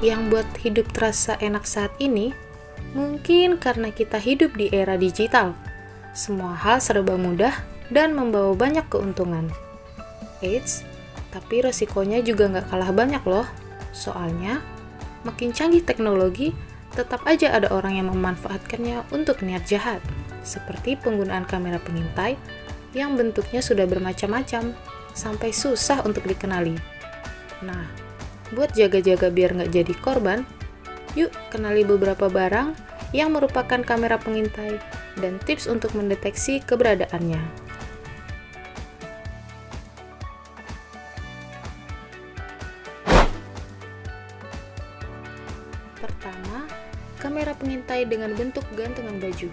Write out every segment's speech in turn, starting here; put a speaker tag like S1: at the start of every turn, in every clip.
S1: Yang buat hidup terasa enak saat ini, mungkin karena kita hidup di era digital. Semua hal serba mudah dan membawa banyak keuntungan. Eits, tapi resikonya juga nggak kalah banyak loh. Soalnya, makin canggih teknologi, tetap aja ada orang yang memanfaatkannya untuk niat jahat. Seperti penggunaan kamera pengintai yang bentuknya sudah bermacam-macam, sampai susah untuk dikenali. Nah, buat jaga-jaga biar nggak jadi korban, yuk kenali beberapa barang yang merupakan kamera pengintai dan tips untuk mendeteksi keberadaannya. Pertama, kamera pengintai dengan bentuk gantungan baju.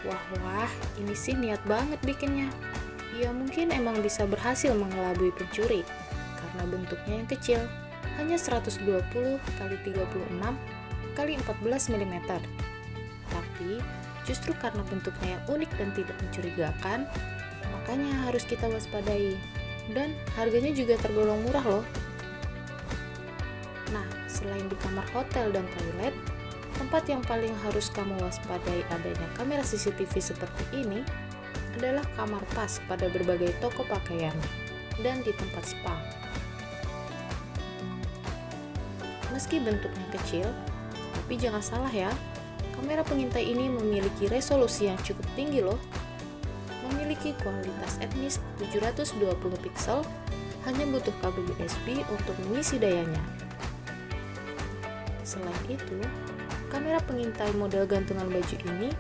S1: Wah, ini sih niat banget bikinnya. Ya mungkin emang bisa berhasil mengelabui pencuri, karena bentuknya yang kecil, hanya 120 x 36 x 14 mm. Tapi, justru karena bentuknya yang unik dan tidak mencurigakan, makanya harus kita waspadai. Dan harganya juga tergolong murah loh. Nah, selain di kamar hotel dan toilet, tempat yang paling harus kamu waspadai adanya kamera CCTV seperti ini adalah kamar pas pada berbagai toko pakaian dan di tempat spa. Meski bentuknya kecil, tapi jangan salah ya, kamera pengintai ini memiliki resolusi yang cukup tinggi loh. Memiliki kualitas etnis 720 piksel, hanya butuh kabel USB untuk mengisi dayanya. Selain itu, kamera pengintai model gantungan baju ini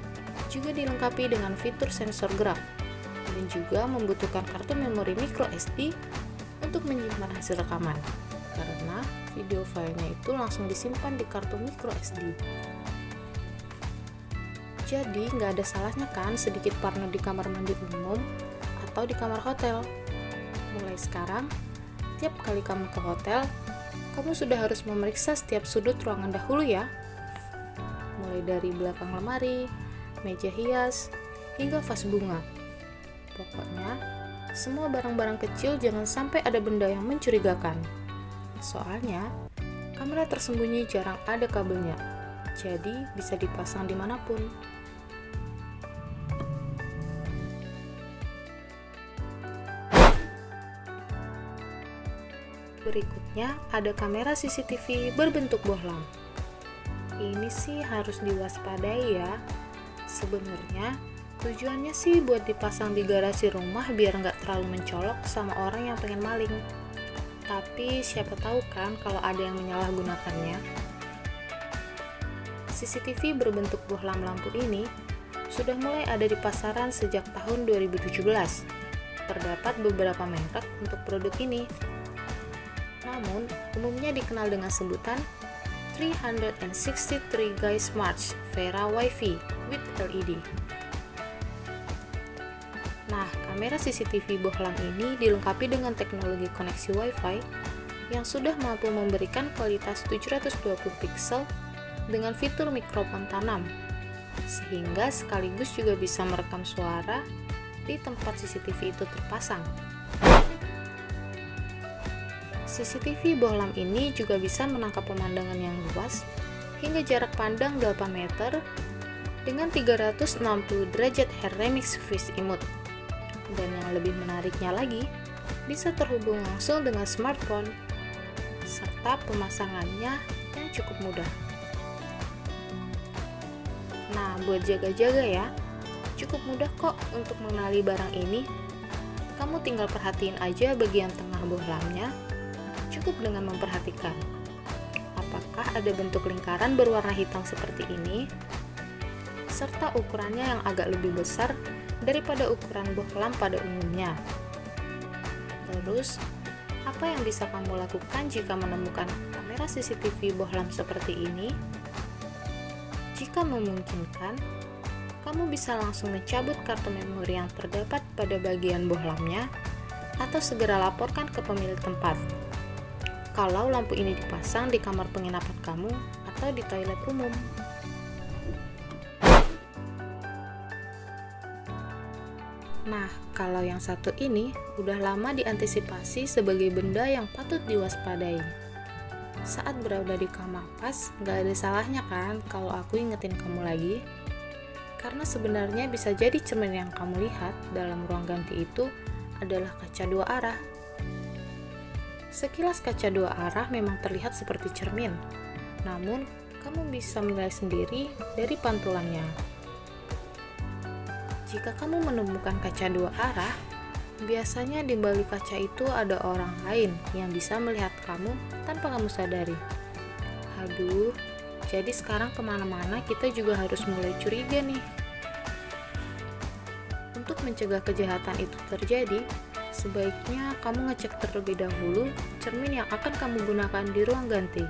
S1: juga dilengkapi dengan fitur sensor gerak dan juga membutuhkan kartu memori micro SD untuk menyimpan hasil rekaman, karena video filenya itu langsung disimpan di kartu micro SD. Jadi nggak ada salahnya kan sedikit parno di kamar mandi umum atau di kamar hotel. Mulai sekarang, tiap kali kamu ke hotel, kamu sudah harus memeriksa setiap sudut ruangan dahulu ya. Mulai dari belakang lemari, meja hias, hingga vas bunga. Pokoknya, semua barang-barang kecil jangan sampai ada benda yang mencurigakan. Soalnya, kamera tersembunyi jarang ada kabelnya, jadi bisa dipasang dimanapun. Berikutnya, ada kamera CCTV berbentuk bohlam. Ini sih harus diwaspadai ya. Sebenarnya, tujuannya sih buat dipasang di garasi rumah biar nggak terlalu mencolok sama orang yang pengen maling. Tapi siapa tahu kan kalau ada yang menyalahgunakannya. CCTV berbentuk bohlam lampu ini sudah mulai ada di pasaran sejak tahun 2017. Terdapat beberapa merek untuk produk ini. Namun, umumnya dikenal dengan sebutan 363 Guy Smart Vera Wi-Fi with LED. Nah, kamera CCTV bohlam ini dilengkapi dengan teknologi koneksi Wi-Fi yang sudah mampu memberikan kualitas 720 piksel dengan fitur mikrofon tanam, sehingga sekaligus juga bisa merekam suara di tempat CCTV itu terpasang. CCTV bohlam ini juga bisa menangkap pemandangan yang luas hingga jarak pandang 8 meter dengan 360 derajat hair remix face emote. Dan yang lebih menariknya lagi, bisa terhubung langsung dengan smartphone, serta pemasangannya yang cukup mudah. Nah, buat jaga-jaga ya, cukup mudah kok untuk mengenali barang ini. Kamu tinggal perhatiin aja bagian tengah bohlamnya, cukup dengan memperhatikan. Apakah ada bentuk lingkaran berwarna hitam seperti ini? Serta ukurannya yang agak lebih besar daripada ukuran bohlam pada umumnya. Terus, apa yang bisa kamu lakukan jika menemukan kamera CCTV bohlam seperti ini? Jika memungkinkan, kamu bisa langsung mencabut kartu memori yang terdapat pada bagian bohlamnya atau segera laporkan ke pemilik tempat. Kalau lampu ini dipasang di kamar penginapan kamu atau di toilet umum. Nah, kalau yang satu ini udah lama diantisipasi sebagai benda yang patut diwaspadai. Saat berada di kamar pas, gak ada salahnya kan kalau aku ingetin kamu lagi? Karena sebenarnya bisa jadi cermin yang kamu lihat dalam ruang ganti itu adalah kaca dua arah. Sekilas kaca dua arah memang terlihat seperti cermin, namun kamu bisa menilai sendiri dari pantulannya. Jika kamu menemukan kaca dua arah, biasanya di balik kaca itu ada orang lain yang bisa melihat kamu tanpa kamu sadari. Aduh, jadi sekarang kemana-mana kita juga harus mulai curiga nih. Untuk mencegah kejahatan itu terjadi, sebaiknya kamu ngecek terlebih dahulu cermin yang akan kamu gunakan di ruang ganti.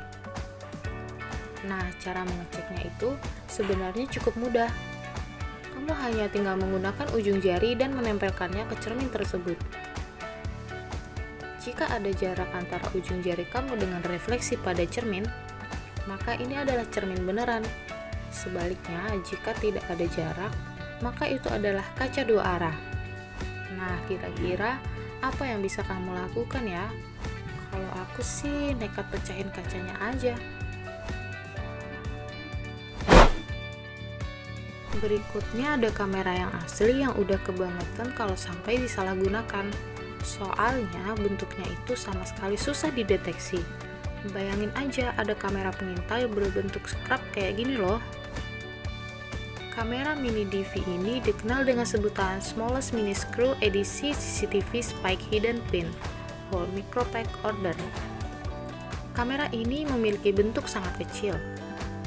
S1: Nah, cara mengeceknya itu sebenarnya cukup mudah. Kamu hanya tinggal menggunakan ujung jari dan menempelkannya ke cermin tersebut. Jika ada jarak antara ujung jari kamu dengan refleksi pada cermin, maka ini adalah cermin beneran. Sebaliknya, jika tidak ada jarak, maka itu adalah kaca dua arah. Nah, kira-kira apa yang bisa kamu lakukan ya? Kalau aku sih nekat pecahin kacanya aja. Berikutnya ada kamera yang asli yang udah kebangetan kalau sampai disalahgunakan. Soalnya bentuknya itu sama sekali susah dideteksi. Bayangin aja ada kamera pengintai berbentuk scrub kayak gini loh. Kamera mini DV ini dikenal dengan sebutan Smallest Mini Screw edisi CCTV Spike Hidden Pin Whole Micropack Order. Kamera ini memiliki bentuk sangat kecil,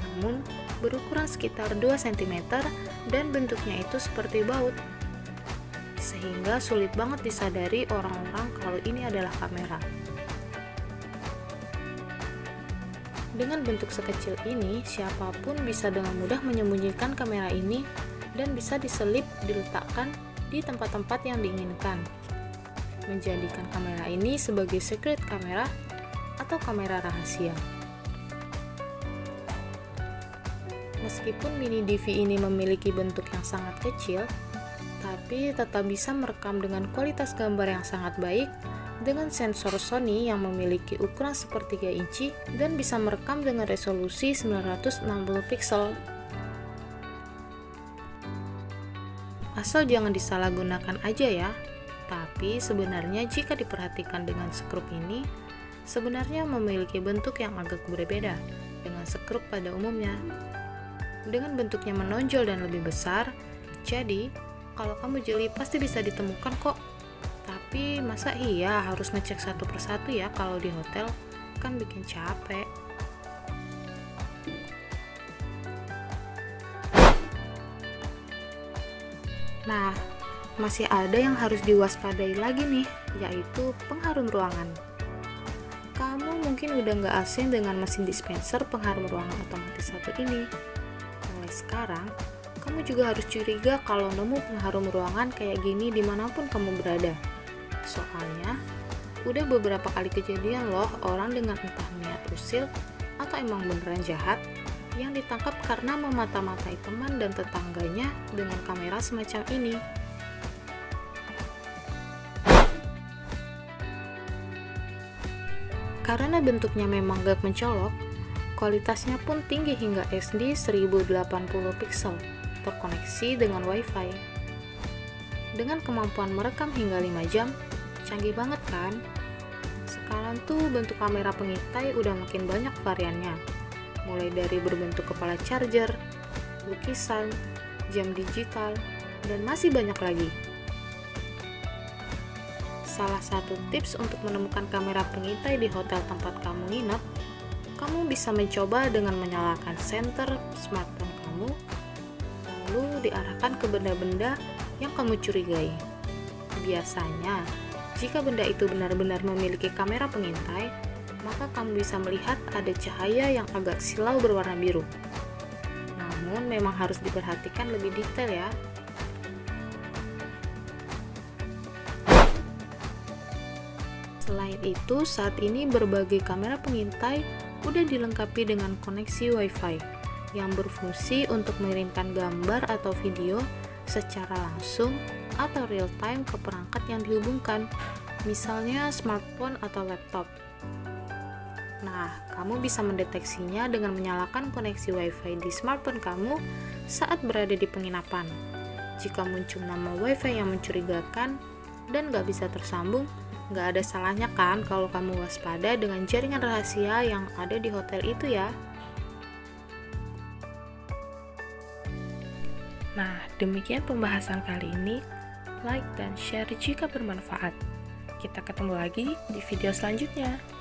S1: namun berukuran sekitar 2 cm dan bentuknya itu seperti baut, sehingga sulit banget disadari orang-orang kalau ini adalah kamera. Dengan bentuk sekecil ini, siapapun bisa dengan mudah menyembunyikan kamera ini dan bisa diselip diletakkan di tempat-tempat yang diinginkan, menjadikan kamera ini sebagai secret kamera atau kamera rahasia. Meskipun mini DV ini memiliki bentuk yang sangat kecil, tapi tetap bisa merekam dengan kualitas gambar yang sangat baik dengan sensor Sony yang memiliki ukuran sepertiga inci dan bisa merekam dengan resolusi 960 pixel. Asal jangan disalahgunakan aja ya. Tapi sebenarnya jika diperhatikan dengan skrup ini, sebenarnya memiliki bentuk yang agak berbeda dengan skrup pada umumnya. Dengan bentuknya menonjol dan lebih besar, jadi kalau kamu jeli pasti bisa ditemukan kok. Tapi masa iya harus ngecek satu persatu ya kalau di hotel, kan bikin capek. Nah, masih ada yang harus diwaspadai lagi nih, yaitu pengharum ruangan. Kamu mungkin udah nggak asing dengan mesin dispenser pengharum ruangan otomatis satu ini. Mulai sekarang, kamu juga harus curiga kalau nemu pengharum ruangan kayak gini dimanapun kamu berada. Soalnya, udah beberapa kali kejadian loh orang dengan entah niat usil atau emang beneran jahat yang ditangkap karena memata-matai teman dan tetangganya dengan kamera semacam ini. Karena bentuknya memang gak mencolok, kualitasnya pun tinggi hingga HD 1080 pixel, terkoneksi dengan WiFi. Dengan kemampuan merekam hingga 5 jam, canggih banget kan? Sekarang tuh bentuk kamera pengintai udah makin banyak variannya. Mulai dari berbentuk kepala charger, lukisan, jam digital, dan masih banyak lagi. Salah satu tips untuk menemukan kamera pengintai di hotel tempat kamu nginep, kamu bisa mencoba dengan menyalakan senter smartphone kamu, lalu diarahkan ke benda-benda yang kamu curigai. Biasanya, jika benda itu benar-benar memiliki kamera pengintai, maka kamu bisa melihat ada cahaya yang agak silau berwarna biru. Namun memang harus diperhatikan lebih detail ya. Selain itu, saat ini berbagai kamera pengintai udah dilengkapi dengan koneksi WiFi yang berfungsi untuk mengirimkan gambar atau video secara langsung atau real time ke perangkat yang dihubungkan, misalnya smartphone atau laptop. Nah, kamu bisa mendeteksinya dengan menyalakan koneksi Wi-Fi di smartphone kamu saat berada di penginapan. Jika muncul nama Wi-Fi yang mencurigakan dan nggak bisa tersambung, nggak ada salahnya kan kalau kamu waspada dengan jaringan rahasia yang ada di hotel itu ya. Nah, demikian pembahasan kali ini. Like dan share jika bermanfaat. Kita ketemu lagi di video selanjutnya.